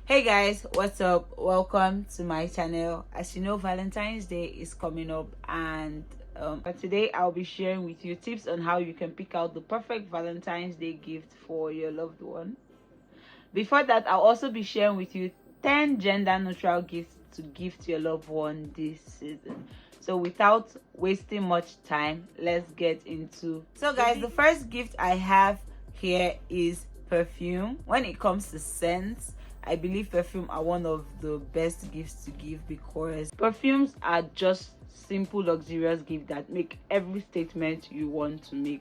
Hey guys, what's up? Welcome to my channel. As you know, Valentine's Day is coming up, and today I'll be sharing with you tips on how you can pick out the perfect Valentine's Day gift for your loved one. Before that, I'll also be sharing with you 10 gender neutral gifts to give to your loved one this season. So without wasting much time, let's get into. So guys, the first gift I have here is perfume. When it comes to scents, I believe perfume are one of the best gifts to give, because perfumes are just simple luxurious gifts that make every statement you want to make.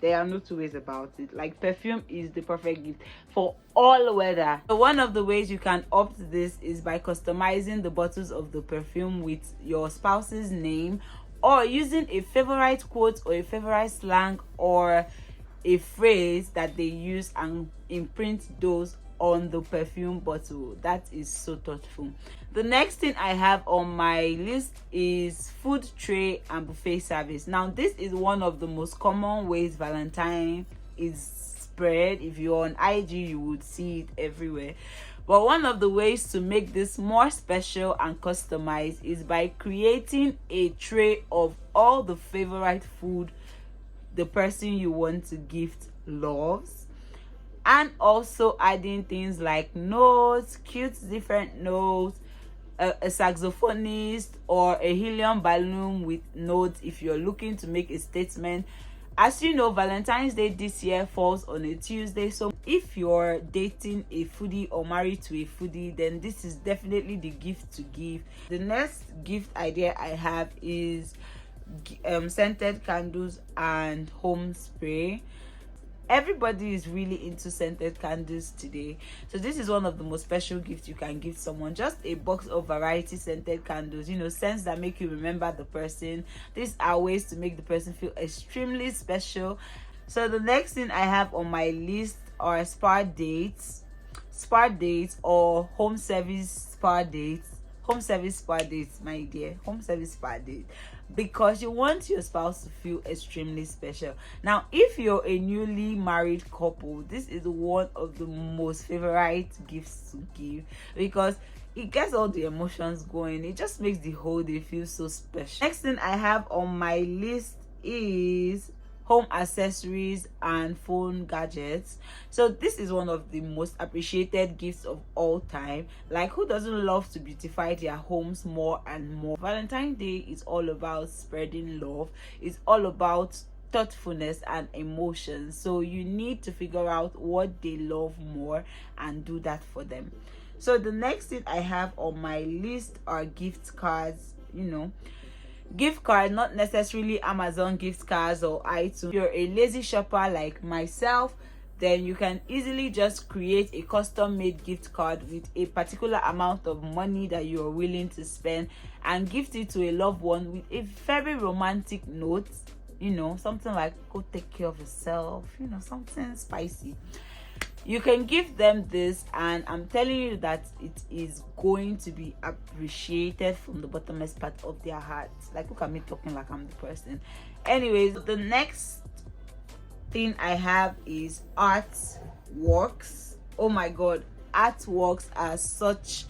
There are no two ways about it. Like, perfume is the perfect gift for all weather. So one of the ways you can opt this is by customizing the bottles of the perfume with your spouse's name, or using a favorite quote or a favorite slang or a phrase that they use and imprint those on the perfume bottle. That is so thoughtful. The next thing I have on my list is food tray and buffet service. Now, this is one of the most common ways Valentine is spread. If you're on IG, you would see it everywhere. But one of the ways to make this more special and customized is by creating a tray of all the favorite food the person you want to gift loves, and also adding things like notes, cute different notes, a saxophonist, or a helium balloon with notes if you're looking to make a statement. As you know, Valentine's Day this year falls on a Tuesday, so if you're dating a foodie or married to a foodie, then this is definitely the gift to give. The next gift idea I have is scented candles and home spray. Everybody is really into scented candles today, so this is one of the most special gifts you can give someone. Just a box of variety scented candles, scents that make you remember the person. These are ways to make the person feel extremely special. So the next thing I have on my list are spa dates or home service spa dates. Home service spa dates, my dear. Home service spa date, because you want your spouse to feel extremely special. Now, if you're a newly married couple, this is one of the most favorite gifts to give, because it gets all the emotions going. It just makes the whole day feel so special. Next thing I have on my list is home accessories and phone gadgets. So this is one of the most appreciated gifts of all time. Like, who doesn't love to beautify their homes more and more? Valentine's Day is all about spreading love. It's all about thoughtfulness and emotion. So you need to figure out what they love more and do that for them. So the next thing I have on my list are gift cards. Gift card, not necessarily Amazon gift cards or iTunes. If you're a lazy shopper like myself, then you can easily just create a custom made gift card with a particular amount of money that you're willing to spend, and gift it to a loved one with a very romantic note. Something like, go take care of yourself, something spicy. You can give them this, and I'm telling you that it is going to be appreciated from the bottomest part of their hearts. Like, look at me talking like I'm the person. Anyways, the next thing I have is artworks. Oh my god, artworks are such,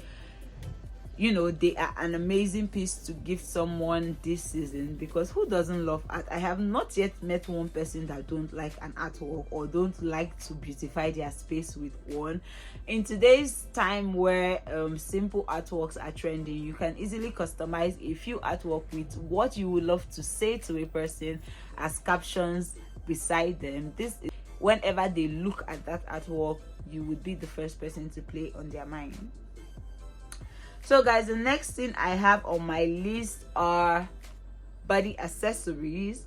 they are an amazing piece to give someone this season, because who doesn't love art? I have not yet met one person that don't like an artwork or don't like to beautify their space with one. In today's time where simple artworks are trending, you can easily customize a few artwork with what you would love to say to a person as captions beside them. This is, whenever they look at that artwork, you would be the first person to play on their mind. So guys, the next thing I have on my list are body accessories.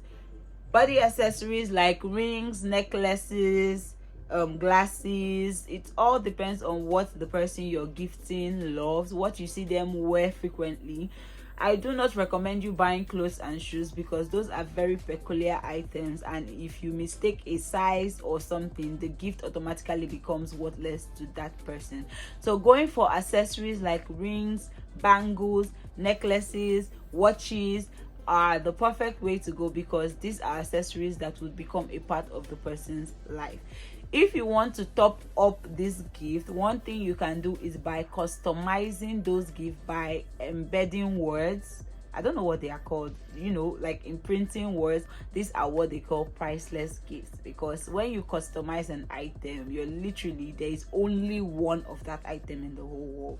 Body accessories like rings, necklaces, glasses. It all depends on what the person you're gifting loves, what you see them wear frequently. I do not recommend you buying clothes and shoes, because those are very peculiar items, and if you mistake a size or something, the gift automatically becomes worthless to that person. So going for accessories like rings, bangles, necklaces, watches are the perfect way to go, because these are accessories that would become a part of the person's life. If you want to top up this gift, one thing you can do is by customizing those gifts by embedding words. I don't know what they are called, you know, like imprinting words. These are what they call priceless gifts, because when you customize an item, you're literally, there is only one of that item in the whole world.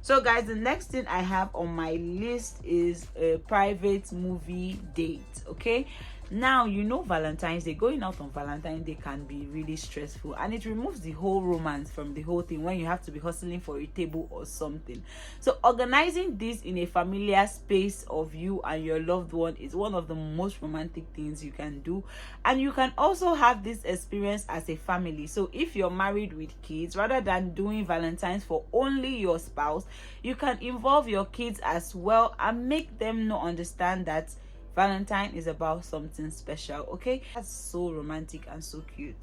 So guys, the next thing I have on my list is a private movie date. Okay, now you know Valentine's Day, going out on Valentine's Day can be really stressful, and it removes the whole romance from the whole thing when you have to be hustling for a table or something. So organizing this in a familiar space of you and your loved one is one of the most romantic things you can do, and you can also have this experience as a family. So if you're married with kids, rather than doing Valentine's for only your spouse, you can involve your kids as well and make them understand that Valentine is about something special. Okay, that's so romantic and so cute.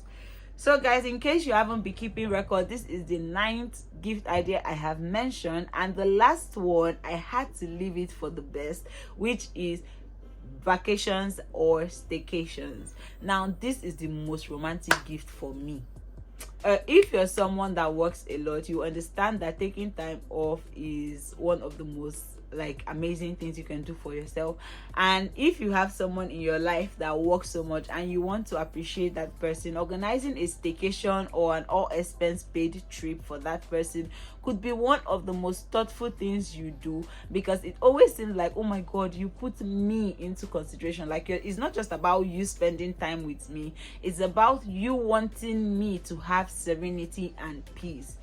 So guys, in case you haven't been keeping record, this is the 9th gift idea I have mentioned, and the last one I had to leave it for the best, which is vacations or staycations. Now this is the most romantic gift for me. If you're someone that works a lot, you understand that taking time off is one of the most like amazing things you can do for yourself. And if you have someone in your life that works so much and you want to appreciate that person, organizing a staycation or an all expense paid trip for that person could be one of the most thoughtful things you do, because it always seems like, oh my god, you put me into consideration. Like, it's not just about you spending time with me, it's about you wanting me to have serenity and peace.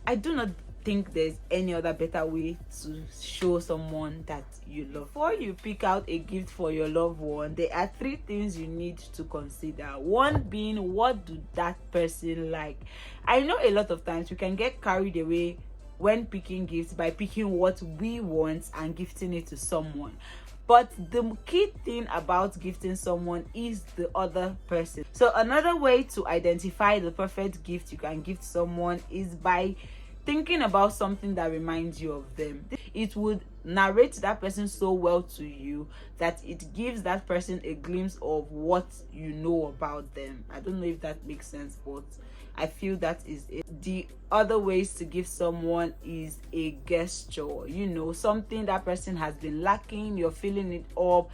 I do not think there's any other better way to show someone that you love. Before you pick out a gift for your loved one, there are 3 things you need to consider. One being, what do that person like? I know a lot of times we can get carried away when picking gifts by picking what we want and gifting it to someone. But the key thing about gifting someone is the other person. So another way to identify the perfect gift you can gift someone is by thinking about something that reminds you of them. It would narrate that person so well to you that it gives that person a glimpse of what you know about them. I don't know if that makes sense, but I feel that is it. The other ways to give someone is a gesture, you know, something that person has been lacking, you're filling it up.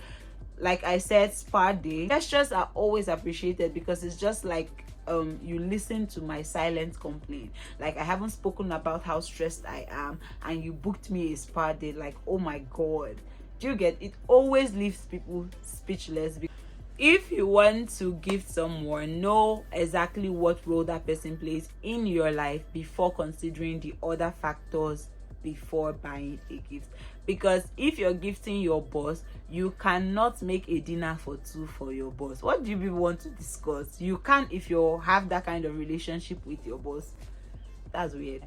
Like I said, spa day. Gestures are always appreciated because it's just like you listen to my silent complaint. Like, I haven't spoken about how stressed I am and you booked me a spa day. Like, oh my god, do you get it? Always leaves people speechless. If you want to gift someone, know exactly what role that person plays in your life before considering the other factors before buying a gift. Because if you're gifting your boss, you cannot make a dinner for 2 for your boss. What do you people want to discuss? You can't if you have that kind of relationship with your boss. That's weird.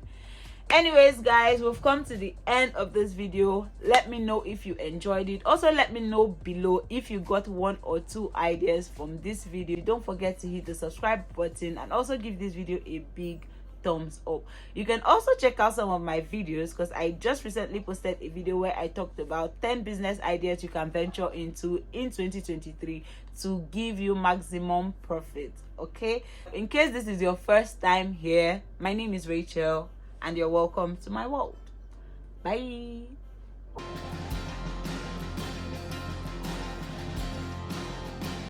Anyways guys, we've come to the end of this video. Let me know if you enjoyed it. Also, let me know below if you got 1 or 2 ideas from this video. Don't forget to hit the subscribe button and also give this video a big thumbs up. You can also check out some of my videos, because I just recently posted a video where I talked about 10 business ideas you can venture into in 2023 to give you maximum profit. Okay, in case this is your first time here, my name is Rachel and you're welcome to my world. Bye.